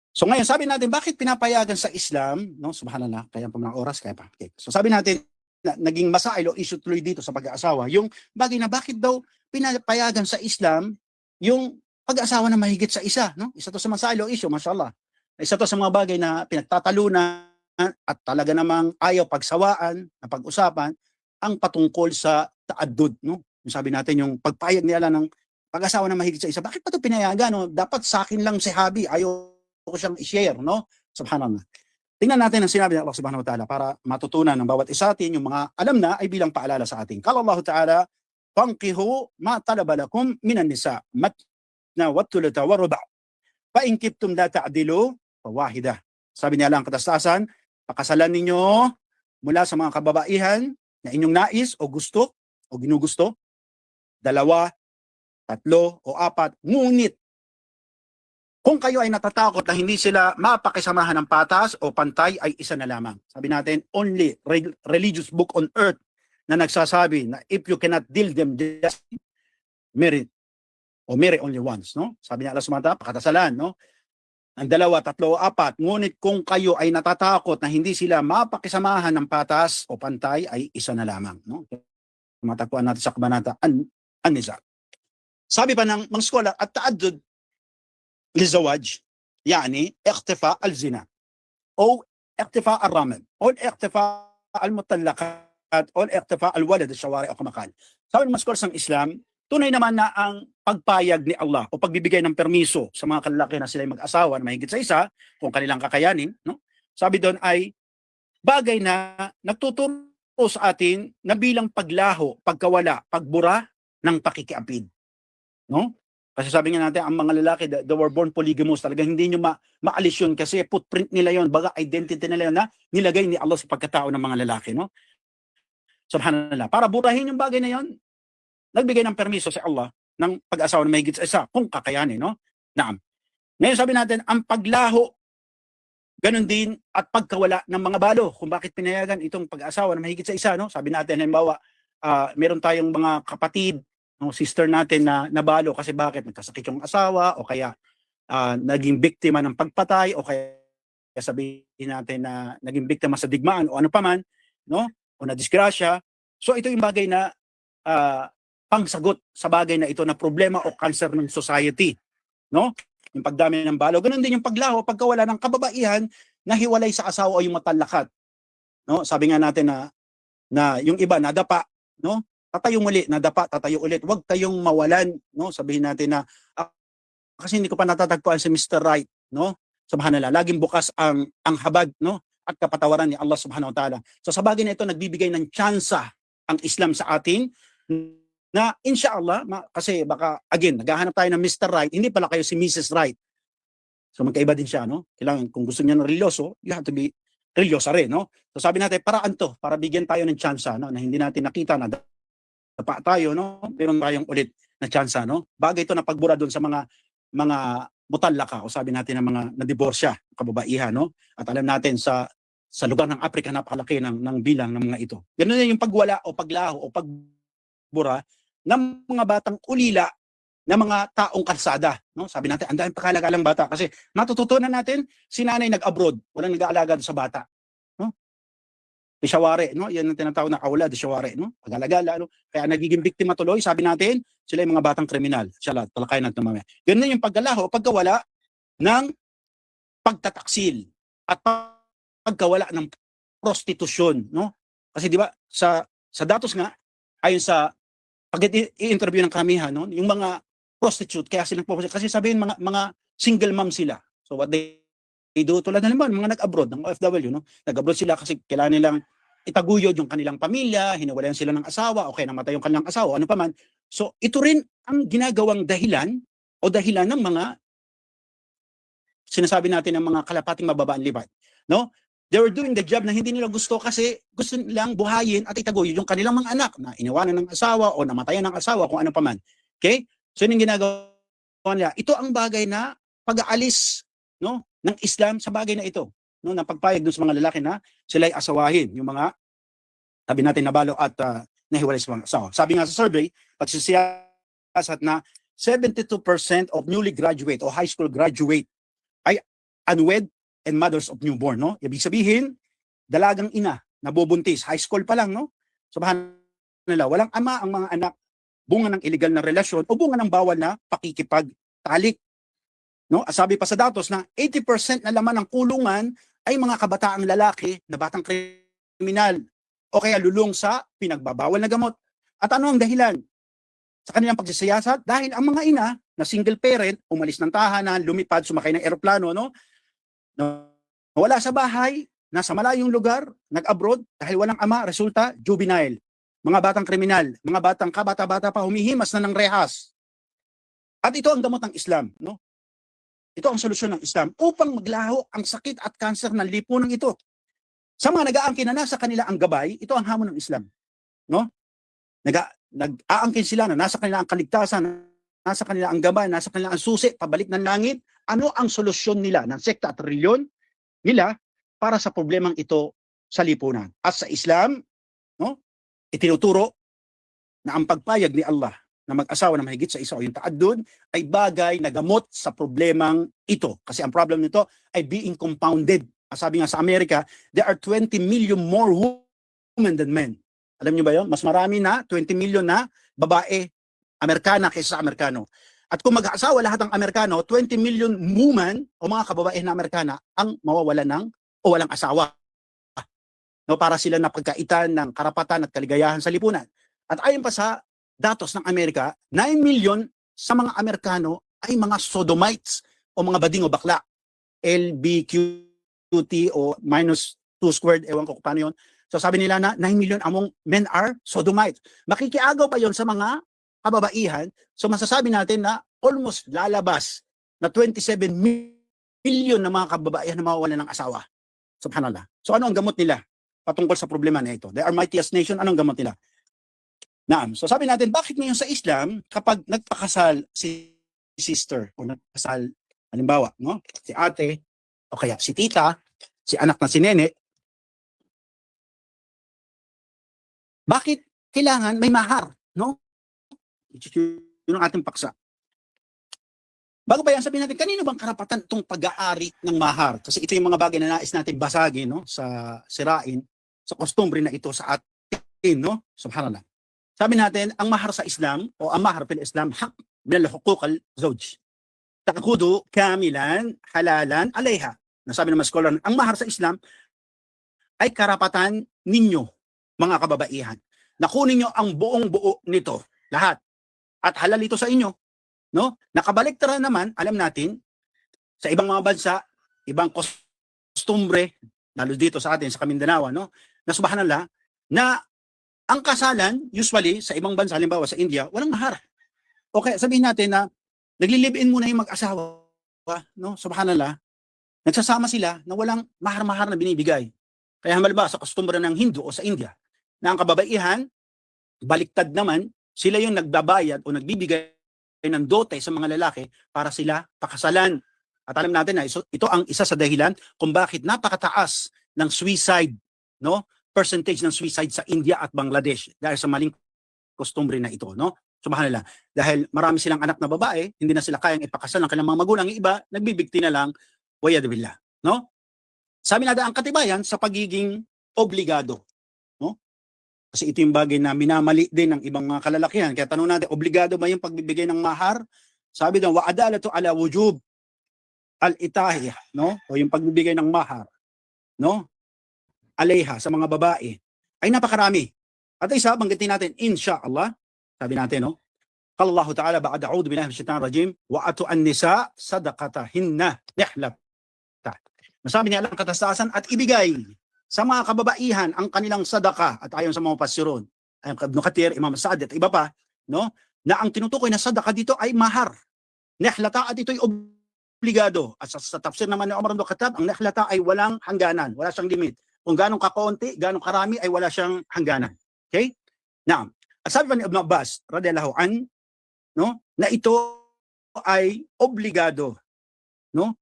So ngayon, sabi natin, bakit pinapayagan sa Islam, no? Subhanallah, kaya pa mga oras, kaya pa. Okay. So sabi natin, naging masail o issue tuloy dito sa pag-aasawa, yung bagay na bakit daw pinapayagan sa Islam yung pag-aasawa na mahigit sa isa, no? Isa to sa masail o issue, mashallah. Isa to sa mga bagay na pinagtatalunan at talaga namang ayaw pagsawaan, na pag-usapan, ang patungkol sa ta'addud, no? Yung sabi natin, yung pagpayag nila ng pag-asawa na mahigit sa isa, bakit pa ito pinayagan, no? Dapat sa akin lang si Habi, ayaw ko siyang i-share, no? Subhanallah. Tingnan natin ang sinabi ng Allah subhanahu wa ta'ala para matutunan ng bawat isa atin yung mga alam na ay bilang paalala sa atin. Qala Allah ta'ala, "Fankihu ma talaba lakum minan nisa matna wa thulatha wa ruba'. Fa in kibtum la ta'dilu fawahidah." Sabi niya lang katastasan, pakasalan ninyo mula sa mga kababaihan na inyong nais o gusto o ginugusto, 2, 3 o 4, ngunit kung kayo ay natatakot na hindi sila mapakisamahan ng patas o pantay, ay isa na lamang. Sabi natin, only religious book on earth na nagsasabi na if you cannot deal them just marry o marry only once, no? Sabi niya Allah subhanahu wa ta'ala, pakatasalan, no? Ang 2, 3 o 4, ngunit kung kayo ay natatakot na hindi sila mapakisamahan ng patas o pantay, ay isa na lamang, no? Matagpuan natin sa kabanata An-Nisa. Sabi pa ng mga scholar, at ta'addud للزواج يعني اختفاء الزنا او اختفاء الرمل او اختفاء المطلقات o اختفاء الولد الشوارع o كما قال. Sabi ng mga scholars ng Islam, tunay naman na ang pagpayag ni Allah o pagbibigay ng permiso sa mga kalalaki na sila mag-asawa na mahigit sa isa kung kanilang kakayanin, no? Sabi doon ay bagay na nagtuturo sa atin na bilang paglaho, pagkawala, pagbura ng pakikiapid, no? Kasi sabi nga natin, ang mga lalaki, they were born polygamous. Talagang hindi nyo maalis yun kasi footprint nila yun, baga identity nila yun na nilagay ni Allah sa pagkatao ng mga lalaki, no? Subhanallah. Para burahin yung bagay na yun, nagbigay ng permiso si Allah ng pag-asawa na mahigit sa isa kung kakayanin, no? Naam. Ngayon sabi natin, ang paglaho, ganun din at pagkawala ng mga balo. Kung bakit pinayagan itong pag-asawa na mahigit sa isa, no? Sabi natin, halimbawa, meron tayong mga kapatid, no, sister natin na nabalo kasi bakit nagkasakit yung asawa o kaya naging biktima ng pagpatay o kaya sabihin natin na naging biktima sa digmaan o ano paman, no? O na disgrasya. So ito yung bagay na pangsagot sa bagay na ito na problema o cancer ng society, no? Yung pagdami ng balo. Ganun din yung paglaho, pagkawala ng kababaihan na hiwalay sa asawa o yung matalakat. No? Sabi nga natin na yung iba nadapa, no? Tatayo muli, nadapa, tatayo ulit. Huwag kayong mawalan, no? Sabihin natin na kasi hindi ko pa natatagpuan si Mr. Right, no? Subhanallah, laging bukas ang habag, no? At kapatawaran ni Allah Subhanahu wa Ta'ala. So sa bagay na ito, nagbibigay ng tsansa ang Islam sa atin na inshallah, kasi baka again, naghahanap tayo ng Mr. Right, hindi pala kayo si Mrs. Right. So magkaiba din siya, no? Kailangan, kung gusto niya ng religyoso, you have to be religyosa rin, no? So sabi natin, paraan to, para bigyan tayo ng tsansa, no? Na hindi natin nakita na dapa tayo, no? Meron tayong ulit na tsansa, no? Bagay ito na pagbura doon sa mga mutallaka, o sabi natin ng mga nadiborsya, kababaihan, no? At alam natin sa lugar ng Africa, napakalaki ng bilang ng mga ito. Ganun din yung pagwala o paglaho o pagbura ng mga batang ulila na mga taong kalsada, no? Sabi natin, ang daming pakalagalang bata kasi matututunan natin si nanay nag-abroad, walang nag-aalaga sa bata, no? Disyawari, no? Yan ang tinatawag na aula, disyawari, no? Pag-alagala, no? Kaya nagiging biktima tuloy, sabi natin, sila yung mga batang kriminal. Inshallah, talakayin natin mamaya. Ganun yung paggalaho, pagkawala ng pagtataksil at pagkawala ng prostitusyon, no? Kasi di ba sa datos nga, ayon sa pag i-interview ng karamihan, no, yung mga prostitute, kaya silang pupunta kasi sabihin mga single mom sila. So what they do, tulad na naman mga nag-abroad ng OFW, no, nag-abroad sila kasi kailangan nilang itaguyod yung kanilang pamilya, hinawalayan sila ng asawa, o kaya namatay yung kanilang asawa, ano pa man. So ito rin ang ginagawang dahilan ng mga sinasabi natin ng mga kalapating mababaan lipat, no? They were doing the job na hindi nila gusto kasi gusto nilang buhayin at itaguyod yung kanilang mga anak na iniwanan ng asawa o namatayan ng asawa, kung ano pa man. Okay? So yun yung ginagawa nila. Ito ang bagay na pag-aalis, no, ng Islam sa bagay na ito, no, na pagpayag dun sa mga lalaki na sila'y asawahin, yung mga sabi natin nabalo at nahiwalay sa mga asawa. Sabi nga sa survey, pagsisiyasat na 72% of newly graduate o high school graduate ay unwed and mothers of newborn, no? Ibig sabihin, dalagang ina, nabubuntis, high school pa lang, no? Subhanallah, walang ama ang mga anak, bunga ng illegal na relasyon o bunga ng bawal na pakikipagtalik, no? Sabi pa sa datos na 80% na laman ng kulungan ay mga kabataang lalaki na batang kriminal o kaya lulong sa pinagbabawal na gamot. At ano ang dahilan sa kanilang pagsisiyasat? Dahil ang mga ina na single parent, umalis ng tahanan, lumipad, sumakay ng eroplano, no? Wala sa bahay, nasa malayong lugar, nag-abroad, dahil walang ama, resulta, juvenile. Mga batang kriminal, mga batang kabata-bata pa, humihimas na ng rehas. At ito ang gamot ng Islam, no? Ito ang solusyon ng Islam upang maglaho ang sakit at kanser ng lipunan ito. Sa mga nag-aangkin na nasa kanila ang gabay, ito ang hamon ng Islam, no? Nag-aangkin sila na nasa kanila ang kaligtasan, nasa kanila ang gabay, nasa kanila ang susi, pabalik ng langit. Ano ang solusyon nila ng sekta at reliyon nila para sa problemang ito sa lipunan? At sa Islam, no, itinuturo na ang pagpayag ni Allah na mag-asawa na mahigit sa isa o yung taaddud ay bagay na gamot sa problemang ito. Kasi ang problem nito ay being compounded. Sabi nga sa Amerika, there are 20 million more women than men. Alam niyo ba yun? Mas marami na 20 million na babae Amerikana kaysa sa Amerikano. At kung mag-aasawa lahat ng Amerikano, 20 million women o mga kababae na Amerikana ang mawawalan ng o walang asawa. No, para sila napagkaitan ng karapatan at kaligayahan sa lipunan. At ayon pa sa datos ng Amerika, 9 million sa mga Amerikano ay mga sodomites o mga bading o bakla. LBQT o -2 ewan ko kung paano yun. So sabi nila na 9 million among men are sodomites. Makikiagaw pa yon sa mga kababaihan. So masasabi natin na almost lalabas na 27 million na mga kababaihan na mawawalan ng asawa. Subhanallah. So ano ang gamot nila patungkol sa problema na ito? They are mightiest nation. Anong gamot nila? Naam. So sabi natin, bakit ngayon sa Islam, kapag nagpakasal si sister o nagpakasal, halimbawa, no? Si ate, o kaya si tita, si anak na si nene, bakit kailangan may mahar, no? Yun ang ating paksa. Bago pa yan, sabihin natin, kanino bang karapatan itong pag-aari ng mahar? Kasi ito yung mga bagay na nais natin basagin, no? Sa sirain, sa kostumbre na ito sa atin, no? Subhanallah. Sabi natin, ang mahar sa Islam, o ang mahar fil Islam, haq min al-huquq al-zawj. Takudu kamilan, halalan, alayha. Nasabi ng mga scholar, ang mahar sa Islam ay karapatan ninyo, mga kababaihan. Nakunin nyo ang buong buo nito, lahat. At halal ito sa inyo. No? Nakabaliktara naman, alam natin, sa ibang mga bansa, ibang kostumbre, lalo dito sa atin, sa Mindanao, no? Na subhanallah, na ang kasalan, usually, sa ibang bansa, halimbawa sa India, walang mahar. Okay, sabihin natin na nagli-live-in muna yung mag-asawa, no? Subhanallah, nagsasama sila na walang mahar-mahar na binibigay. Kaya halimbawa sa kostumbre ng Hindu o sa India, na ang kababaihan, baliktad naman, sila yung nagbabayad o nagbibigay ng dote sa mga lalaki para sila pakasalan. At alam natin na ito ang isa sa dahilan kung bakit napakataas ng suicide, no? Percentage ng suicide sa India at Bangladesh dahil sa maling kostumbre na ito, no? Subhanallah. Dahil marami silang anak na babae, hindi na sila kayang ipakasal ng kanilang mga magulang, yung iba nagbibigti na lang, wayad billah, no? Sabi natin ang katibayan sa pagiging obligado, no? Kasi ito yung bagay na minamali din ng ibang mga kalalakihan. Kaya tanong natin, obligado ba yung pagbibigay ng mahar? Sabi daw, wa adalatu ala wujub al-itahi, no? O yung pagbibigay ng mahar, no? Alayha sa mga babae ay napakarami. At isa, banggitin natin, inshallah, sabi natin, no? Qala Allah Ta'ala ba'da a'udhu billahi minash shaitanir rajim wa atu an-nisa sadaqatahinna nihlata. Masabi niya ang katastasan at ibigay sa mga kababaihan ang kanilang sadaka. At ayon sa mga mufassirun, ayon kay Ibn Kathir, Imam Sa'd at iba pa, no, na ang tinutukoy na sadaka dito ay mahar. Nihlata at ito'y obligado. At sa tafsir naman ni Umar ibn Khattab, ang nihlata ay walang hangganan, wala siyang limit. Kung ganong kakaunti, ganong karami ay wala siyang hangganan. Okay? Now, at sabi pa ni Ibn Abbas radhiyallahu an, no, na ito ay obligado, no,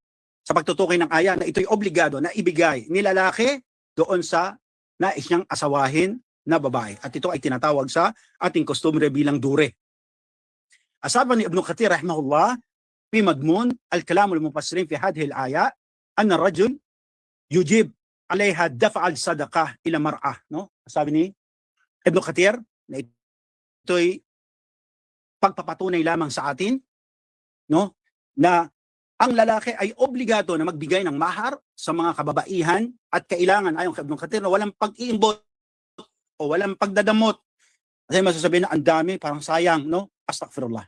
sa pagtutukoy ng aya na ito'y obligado na ibigay ni lalaki doon sa nais niyang asawahin na babae. At ito ay tinatawag sa ating kostumbre bilang dure. Asabi ni Ibn Kathir rahimahullah, fi madmun al-kalam al-mufassirin fi hadhihi al-aya, anna rajul yujib alayha daf'al sadaqah ila mar'ah, no? Sabi ni Ibn Kathir na ito'y pagpapatunay lamang sa atin, no, na ang lalaki ay obligado na magbigay ng mahar sa mga kababaihan at kailangan ayon kay Ibn Kathir na walang pag-iimbot o walang pagdadamot. Kasi masasabihin na ang dami, parang sayang, no? Astaghfirullah.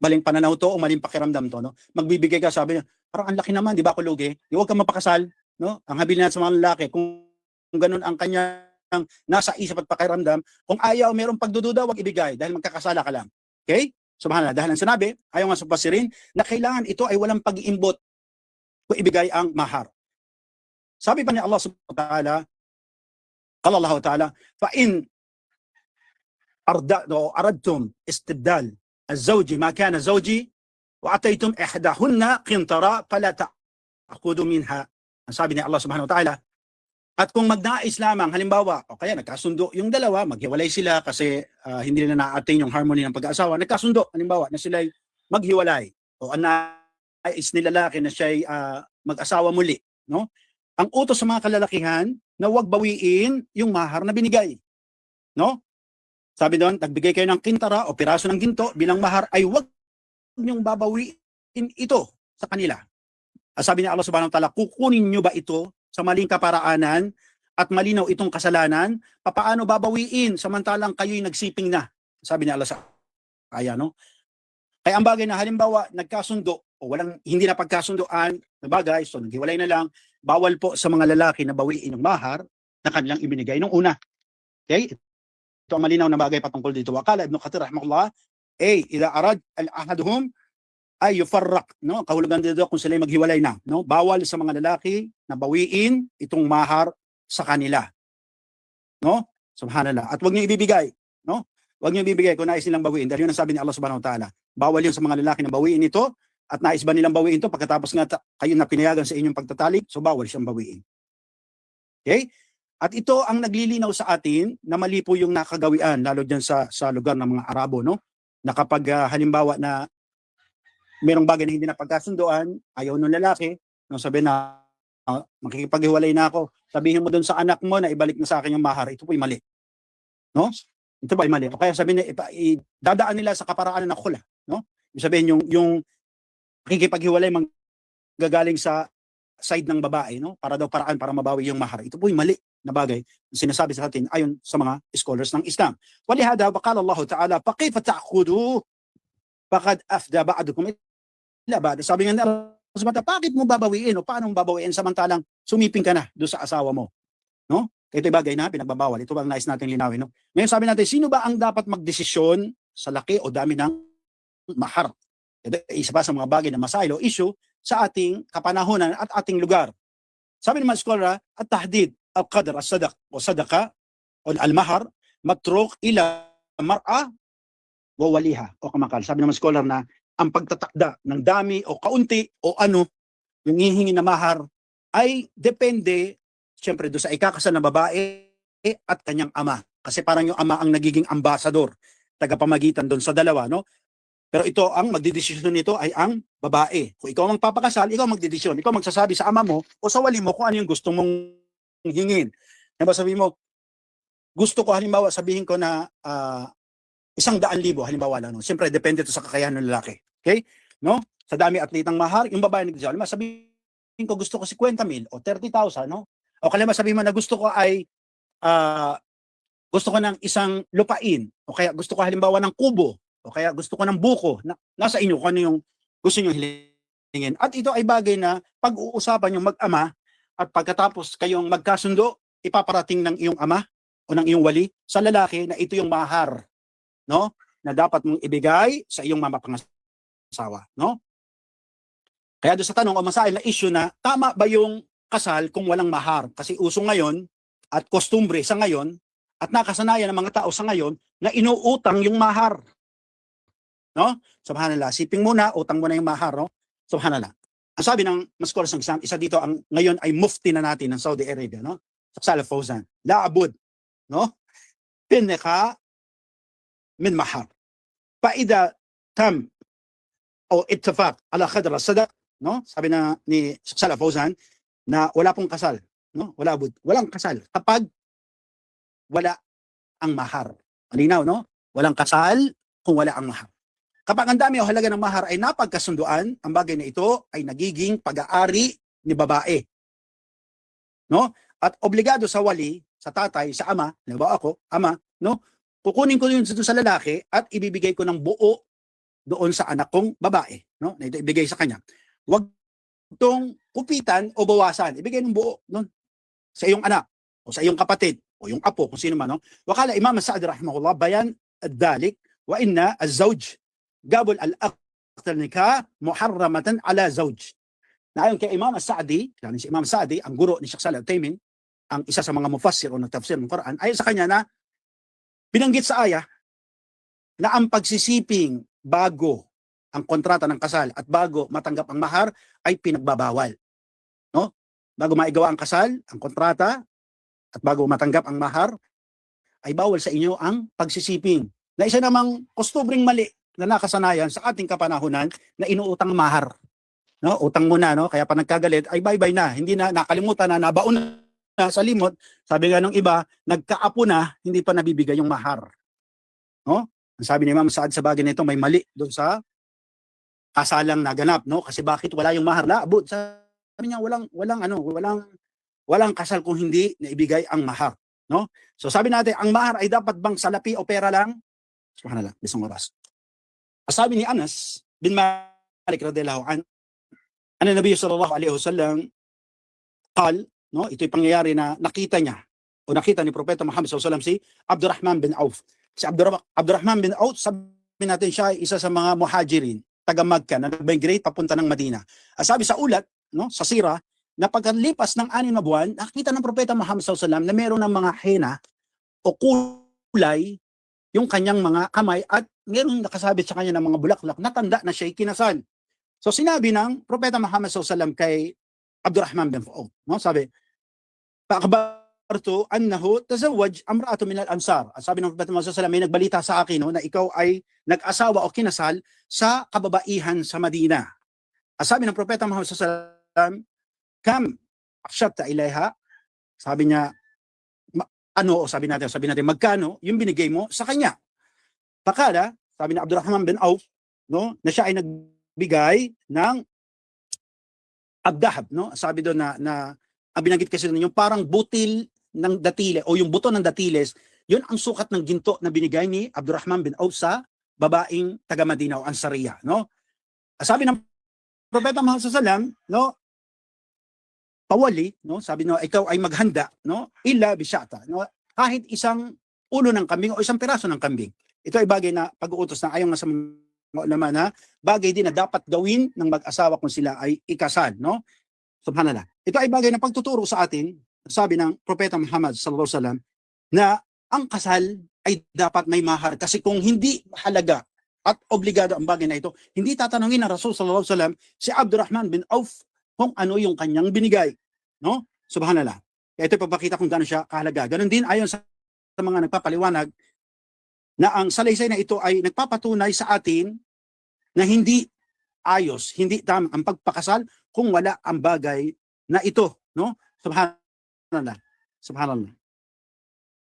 Maling pananaw to o maling pakiramdam to, no? Magbibigay ka, sabi niya, parang ang laki naman, di ba ako lugi? Huwag kang mapakasal, no? Ang habilin natin sa mga lalaki, kung ganun ang kanyang nasa isip at pakiramdam, kung ayaw, mayroong pagdududa, huwag ibigay dahil magkakasala ka lang. Okay? Subhanallah, dahil ang sinabi, ayaw nga sa pasirin, na kailangan ito ay walang pag-iimbot kung ibigay ang mahar. Sabi pa ni Allah subhanahu wa ta'ala, qala Allah ta'ala, fa in aradtum istibdal az-zawji ma kana zawji wa ataytum ihdahunna qintara fala ta'khudhu minha. Ang sabi ni Allah subhanahu wa ta'ala, at kung magnais lamang, halimbawa, o kaya nagkasundo yung dalawa, maghiwalay sila kasi hindi na na-attain yung harmony ng pag-aasawa, nagkasundo, halimbawa, na sila'y maghiwalay, o nais ni lalaki na siya'y mag-asawa muli, no? Ang utos sa mga kalalakihan na huwag bawiin yung mahar na binigay, no? Sabi doon, nagbigay kayo ng kintara o piraso ng ginto bilang mahar, ay huwag niyong babawiin ito sa kanila. Sabi ni Allah subhanahu wa ta'ala, kukunin niyo ba ito sa maling kaparaanan at malinaw itong kasalanan, papaano babawiin samantalang kayo'y nagsiping na? Sabi ni Allah sa aya, no? Kaya ang bagay na halimbawa nagkasundo o walang hindi na pagkasundoan na bagay, so naghiwalay na lang, bawal po sa mga lalaki na bawiin ng mahar na kanilang ibinigay nung una. Okay? Ito ang malinaw na bagay patungkol dito. Wakala Ibn Kathir rahimahullah, idha arad al-ahaduhum ay yufarraq, no? Kahulugan dito kung sila maghiwalay na, no? Bawal sa mga lalaki na bawiin itong mahar sa kanila, no? Subhanallah. At wag niyo ibibigay, no? Huwag niyo bibigay kung nais nilang bawiin. Dahil yun ang sabi ni Allah subhanahu wa ta'ala. Bawal yun sa mga lalaki na bawiin ito. At nais ba nilang bawiin ito pagkatapos nga kayo na pinayagan sa inyong pagtatalik? So bawal siyang bawiin. Okay? At ito ang naglilinaw sa atin na mali po yung nakagawian, lalo dyan sa lugar ng mga Arabo, no? Na kapag halimbawa na mayroong bagay na hindi na pagkasunduan, ayaw ng lalaki, no, sabi na, makikipaghiwalay na ako, sabihin mo doon sa anak mo na ibalik na sa akin yung mahar, ito po'y mali. No? Ito po'y mali. O kaya sabihin na, dadaan nila sa kaparaanan ng khula. No? Sabihin yung makikipaghiwalay manggagaling sa side ng babae, no? Para daw paraan para mabawi yung mahar. Ito po'y mali na bagay sinasabi sa atin ayon sa mga scholars ng Islam. Walihada waqala Allah Ta'ala faqayfa ta'khudhu faqad afda ba'dukum ila ba'd. Sabi nga Allah, bakit mo babawiin o paano mo babawiin samantalang sumiping ka na doon sa asawa mo, no? Ito bagay na pinagbabawal. Ito bang nais natin linawin, no? Ngayon sabi natin, sino ba ang dapat magdesisyon sa laki o dami ng mahar? Ito isa pa sa mga bagay na masail o issue sa ating kapanahunan at ating lugar. Sabi ng mga scholar, at tahdid al-qadr as-sadaq o sadaka o al-mahar matruk ila mar'a wa waliha o kamakal. Sabi ng mga scholar na ang pagtatakda ng dami o kaunti o ano yung hihingi na mahar ay depende siyempre doon sa ikakasal na babae at kanyang ama. Kasi parang yung ama ang nagiging ambassador, tagapamagitan doon sa dalawa, no? Pero ito, ang magdidesisyon nito ay ang babae. Kung ikaw ang papakasal, ikaw magdidesisyon. Ikaw magsasabi sa ama mo o sa wali mo kung ano yung gusto mong hingin. Diba sabihin mo, gusto ko halimbawa sabihin ko na 100,000 halimbawa lang. No? Siyempre, depende ito sa kakayahan ng lalaki. Okay? No? Sa dami atlitang mahar, yung babae nagdesisyon. Halimbawa sabihin ko gusto ko 50,000 o 30,000, no? O kaya sabihin mo na gusto ko ay gusto ko ng isang lupain o kaya gusto ko halimbawa ng kubo o kaya gusto ko ng buko. Nasa inyo kung ano yung gusto nyo hilingin. At ito ay bagay na pag-uusapan yung mag-ama at pagkatapos kayong magkasundo, ipaparating ng iyong ama o ng iyong wali sa lalaki na ito yung mahar, no? Na dapat mong ibigay sa iyong mapapangasawa, no? Kaya doon sa tanong o masail na issue na tama ba yung kasal kung walang mahar? Kasi uso ngayon at kostumbre sa ngayon at nakasanayan ng mga tao sa ngayon na inuutang yung mahar. No? Subhanallah. Siping muna, utang mo na yung mahar, no? Subhanallah. Ang sabi ng maskolas ng Islam, isa dito ang ngayon ay mufti na natin ng Saudi Arabia, no? Sa Salaf Fawzan. La abud, no? Pinaka min mahar. Faida tam o ittafaq ala khadr as-sadaq, no? Sabi na ni Salaf Fawzan na wala pong kasal, no? Wala abud. Walang kasal kapag wala ang mahar. Malinaw, no? Walang kasal kung wala ang mahar. Kapag ang dami o halaga ng mahar ay napagkasunduan, ang bagay na ito ay nagiging pag-aari ni babae. No? At obligado sa wali, sa tatay, sa ama, halimbawa ako, ama, no? Kukunin ko yun sa lalaki at ibibigay ko ng buo doon sa anak kong babae, no? Na ito ibigay sa kanya. Huwag itong kupitan o bawasan. Ibigay ng buo doon sa iyong anak o sa iyong kapatid o yung apo, kung sino man, no? Wakala Imam Sa'di rahimahullah, bayan ad-dalik wa inna az-zawj gabul al-aqd nikah muharramatan ala zawj. Na ayon kay Imam Sa'di, yani si Imam Sa'di, ang guro ni Sheikh Salih Al-Uthaymeen, ang isa sa mga mufassir o nagtafsir ng Quran, ayon sa kanya na binanggit sa ayah na ang pagsisiping bago ang kontrata ng kasal at bago matanggap ang mahar ay pinagbabawal. No? Bago maigawa ang kasal, ang kontrata, at bago matanggap ang mahar, ay bawal sa inyo ang pagsisiping. Na isa namang kostubring mali na nakasanayan sa ating kapanahunan na inuutang mahar. No? Utang mo na, no? Kaya pa nagkagalit, ay bye-bye na. Hindi na, nakalimutan na, nabaon na sa limot. Sabi nga nung iba, nagkaapo na, hindi pa nabibigay yung mahar. No? Ang sabi ni Imam Sa'd sa bagay nito, may mali doon sa kasalang naganap, no? Kasi bakit wala yung mahar? Laabot. Sabi niya, walang kasal kung hindi naibigay ang mahar. No? So sabi natin, ang mahar ay dapat bang salapi o pera lang? Subhanallah, bisang oras. Sabi ni Anas bin Malik radhiyallahu an, Nabi sallallahu alaihi wasallam qal, no, ito'y pangyayari na nakita niya o nakita ni Propeta Muhammad sallallahu alaihi wasallam si Abdurrahman bin Auf. Si Abdurrahman bin Auf, sabi natin siya ay isa sa mga muhajirin, taga Makkah na nag-migrate papunta ng Madina. Sabi sa ulat, no, sa sira, na pagkalipas ng 6 na buwan, nakita ng Propeta Muhammad sallallahu alaihi wasallam na meron ng mga hena o kulay yung kanyang mga kamay at mayroong nakasabit sa kanya ng mga bulaklak na tanda na siya'y kinasal. So sinabi ng Propeta Muhammad SAW kay Abdurrahman bin Auf, no? Sabi, "Pakabartu annahu tazawwaj amra'atu min al-ansar." Sabi ng Propeta Muhammad SAW, may nagbalita sa akin, no, na ikaw ay nag-asawa o kinasal sa kababaihan sa Madina. Sabi ng Propeta Muhammad SAW, "Kam akshatta ilayha?" Sabi niya, sabi natin, magkano yung binigay mo sa kanya? Pakala, sabi ni Abdurrahman bin Auf, no, na siya ay nagbigay ng abdahab, no? Sabi doon na binanggit kasi doon yung parang butil ng datile o yung buto ng datiles, yun ang sukat ng ginto na binigay ni Abdurrahman bin Auf sa babaeng taga Madina o Ansariya, no? Sabi ng Propeta Muhammad SAW, no, pawali, no, sabi no, ikaw ay maghanda, no, illa bisyata, no, kahit isang ulo ng kambing o isang piraso ng kambing. Ito ay bagay na pag-uutos na ayon nga sa mga ulama na bagay din na dapat gawin ng mag-asawa kung sila ay ikasal, no? Subhanallah. Ito ay bagay na pagtuturo sa atin, sabi ng Propeta Muhammad sallallahu alaihi wasallam, na ang kasal ay dapat may mahar, kasi kung hindi halaga at obligado ang bagay na ito, hindi tatanungin ng Rasul sallallahu alaihi wasallam si Abdurrahman bin Auf kung ano yung kanyang binigay, no? Subhanallah. Kaya ito ipapakita kung gaano siya kahalaga. Ganon din ayon sa mga nagpapaliwanag na ang salaysay na ito ay nagpapatunay sa atin na hindi ayos, hindi tama ang pagpakasal kung wala ang bagay na ito, no? Subhanallah. Subhanallah.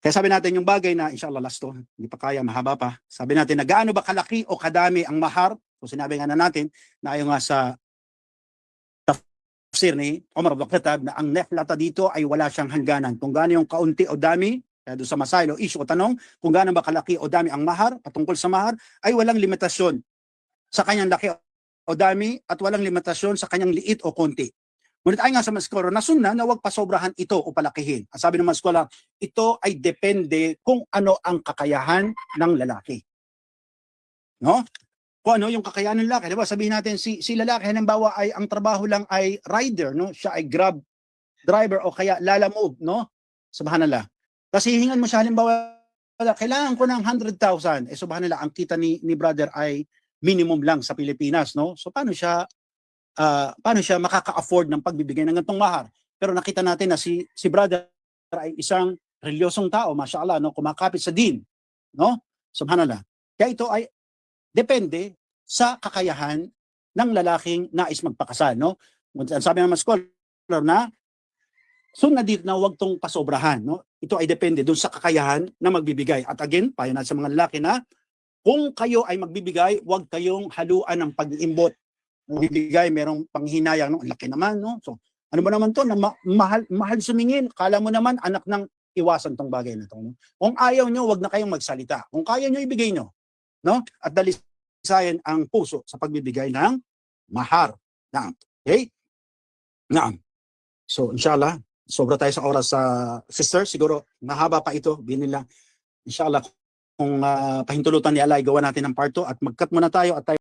Kaya sabi natin yung bagay na, inshallah last to, hindi pa kaya, mahaba pa. Sabi natin na gaano ba kalaki o kadami ang mahar? So sinabi nga na natin na ayon nga sa tafsir ni Umar ibn Khattab na ang nehlata dito ay wala siyang hangganan. Kung gaano yung kaunti o dami, kaya doon sa masail o issue o tanong, kung gaano ba kalaki o dami ang mahar, patungkol sa mahar, ay walang limitasyon sa kanyang laki o dami at walang limitasyon sa kanyang liit o konti. Ngunit ay nga sa mga scholar na sunna na huwag pasobrahan ito o palakihin. Ang sabi ng mga scholar, ito ay depende kung ano ang kakayahan ng lalaki. No? Kung ano yung kakayahan ng lalaki. Diba? Sabihin natin, si lalaki, halimbawa ay ang trabaho lang ay rider, no? Siya ay grab driver o kaya lalamove, no? Subhanallah. Kasi hihingan mo siya, halimbawa, kailangan ko ng 100,000. Subhanallah, ang kita ni brother ay minimum lang sa Pilipinas, no? So paano siya makaka-afford ng pagbibigay ng ganitong mahar? Pero nakita natin na si brother ay isang reliyosong tao, mashallah, no? Kumakapit sa din, no? Subhanallah. Kaya ito ay depende sa kakayahan ng lalaking nais magpakasal, no? Sabi ng mga scholar na sunna dito na huwag tong pasobrahan, no? Ito ay depende doon sa kakayahan na magbibigay. At again, payo na sa mga lalaki na kung kayo ay magbibigay, huwag kayong haluan ng pag-iimbot. Magbibigay, merong panghinayang, no? Ang laki naman, no? So, ano ba naman to na mahal sumingin? Kala mo naman anak ng iwasan tong bagay na to, no? Kung ayaw nyo, huwag na kayong magsalita. Kung kaya nyo, ibigay nyo, no? At dalisayan ang puso sa pagbibigay ng mahar. Naam. Okay? Naam. So, inshallah, sobra tayo sa oras sa sister. Siguro, mahaba pa ito. Binila. Inshallah, kung pahintulutan ni Allah, gawa natin ng part 2 at mag-cut muna tayo at tayo